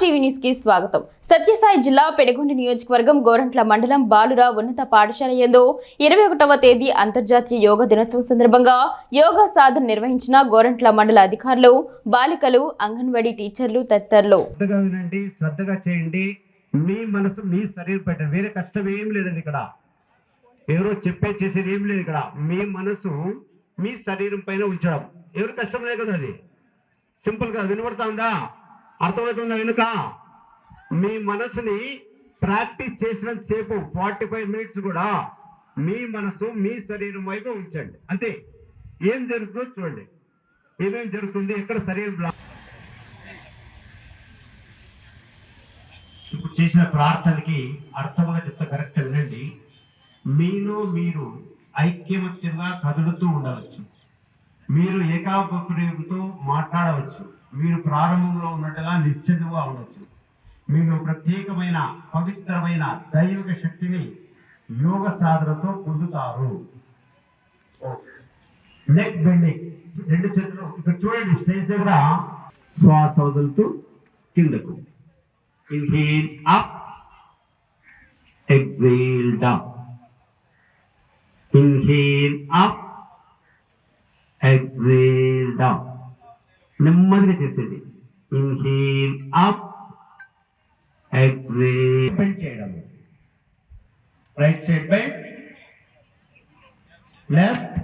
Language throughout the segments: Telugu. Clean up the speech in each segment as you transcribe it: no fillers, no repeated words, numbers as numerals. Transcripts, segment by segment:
టీవీ న్యూస్ కి స్వాగతం. సత్యసాయి జిల్లా పెడగొండ నియోజకవర్గం గోరంట్ల మండలం బాలుర ఉన్నత పాఠశాల యందు 21వ తేదీ అంతర్జాతీయ యోగా దినోత్సవం సందర్భంగా యోగా సాధన నిర్వహించిన గోరంట్ల మండల అధికారులు, బాలికలు, అంగన్వాడీ టీచర్లు తదితరులు. శ్రద్ధగా చేయండి. మీ మనసు మీ శరీరం పెట్టండి. వేరే కష్టం ఏం లేదండి. ఇక్కడ ఎవరో చేసేది ఏం లేదు. ఇక్కడ మీ మనసు మీ శరీరం పైన ఉంచడం ఎవరు కష్టం లేదు కదా. అది సింపుల్ గా వినబడతా ఉందా? అర్థమవుతుందా? వెనుక మీ మనసుని ప్రాక్టీస్ చేసినంత సేపు 45 మినిట్స్ కూడా మీ మనసు మీ శరీరం వైపు ఉంచండి. అంతే. ఏం జరుగుతుందో చూడండి. ఏమేమి జరుగుతుంది, ఎక్కడ శరీరం ఇప్పుడు చేసిన ప్రార్థనకి అర్థంగా చెప్తా, కరెక్ట్ వినండి. మీరు ఐక్యమత్యంగా కదులుతూ ఉండవచ్చు. మీరు ఏకాగ్రతతో మాట్లాడవచ్చు. మీరు ప్రారంభంలో ఉన్నట్టుగా నిశ్చలుగా ఉండవచ్చు. మీరు ప్రత్యేకమైన పవిత్రమైన దైవిక శక్తిని యోగ సాధనతో పొందుతారు. నెక్ బెండింగ్, రెండు చేతులు ఇక్కడ చూడండి. స్టేజ్ దగ్గర శ్వాస వదులుతూ కిందకు. Inhale up, exhale down. Inhale up, exhale down. నెమ్మదిగా చేసేది. Inhale up, exhale. బెండ్ చేయడం. Right side bend, left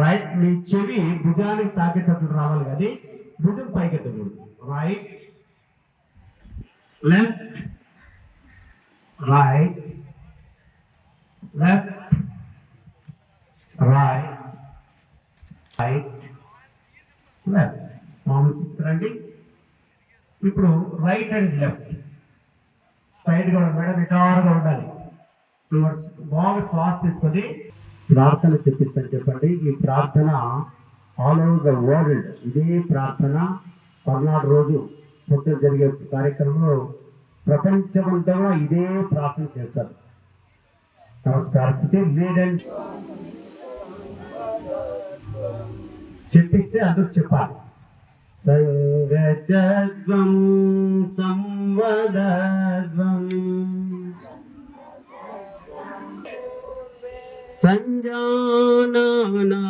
right. మీ చెవి భుజానికి తాకేటట్లు రావాలి. అది భుజం పైకి ఎత్తకూడదు. Right left, right left, right right left. రండి. ఇప్పుడు రైట్ అండ్ లెఫ్ట్ స్ట్రైట్ గా మేడం నిటారుగా ఉండాలి. బాగా శ్వాస తీసుకొని ప్రార్థన చెప్పండి. ఈ ప్రార్థన ఆల్ ఓవర్ ద వరల్డ్ ఇదే ప్రార్థన 14 రోజు పొద్దున జరిగే కార్యక్రమంలో ప్రపంచమంతా ఇదే ప్రార్థన చేస్తారు. నమస్కారం లేదండి చెప్పిస్తే అందరూ చెప్పాలి. సంగజద్వం సంవదద్వం సంజాననా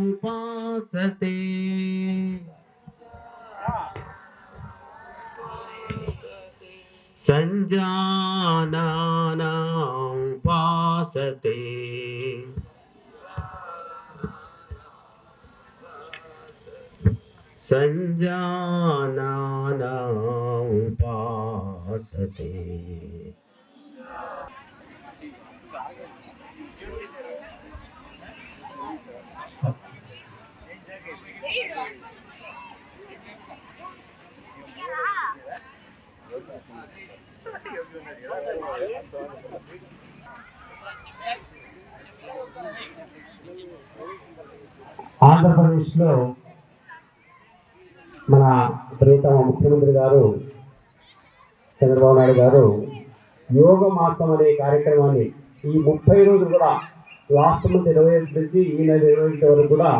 ఉపాసతే సంజాననా ఉపాసతే సంజాననా ఉపాసతే. ఆంధ్రప్రదేశ్లో మన ప్రియతమ ముఖ్యమంత్రి గారు చంద్రబాబు నాయుడు గారు యోగ మాసం అనే కార్యక్రమాన్ని ఈ 30 రోజులు కూడా లాస్ట్ మంత్ 25 నుంచి ఈ నెల 25 వరకు కూడా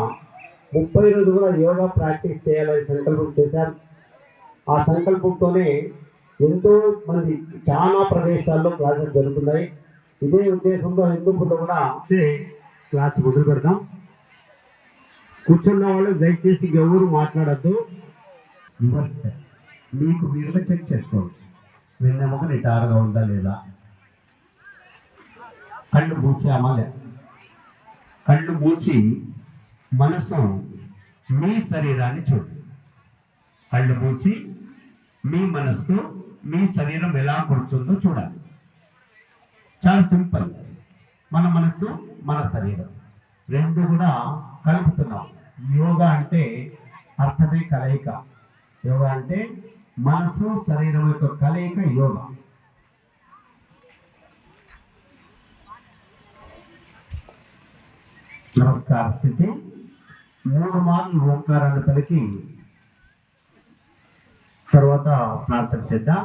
30 రోజులు కూడా యోగా ప్రాక్టీస్ చేయాలని సంకల్పం చేశారు. ఆ సంకల్పంతోనే ఎంతో మంది చాలా ప్రదేశాల్లో క్లాసెస్ జరుగుతున్నాయి. ఇదే ఉద్దేశంలో హిందూపూర్లో కూడా క్లాస్ మొదలు పెడతాం. కూర్చున్న వాళ్ళు దయచేసి ఎవరు మాట్లాడద్దు. మీకు మీరుగా చెక్ చేసుకోండి. వెన్నెముక నిటారుగా ఉందా లేదా, కళ్ళు మూసామా లేదా. కళ్ళు మూసి మనసు మీ శరీరాన్ని చూడండి. కళ్ళు మూసి మీ మనసు మీ శరీరం ఎలా కూర్చుందో చూడాలి. చాలా సింపుల్. మన మనసు మన శరీరం రెండు కూడా కలుపుతున్నాం. యోగా అంటే అర్థమే కలయిక. యోగా అంటే మనసు శరీరం యొక్క కలయిక యోగా. నమస్కార స్థితి. 3 మార్లు ఓంకారాన్ని పలికి తర్వాత ప్రార్థన చేద్దాం.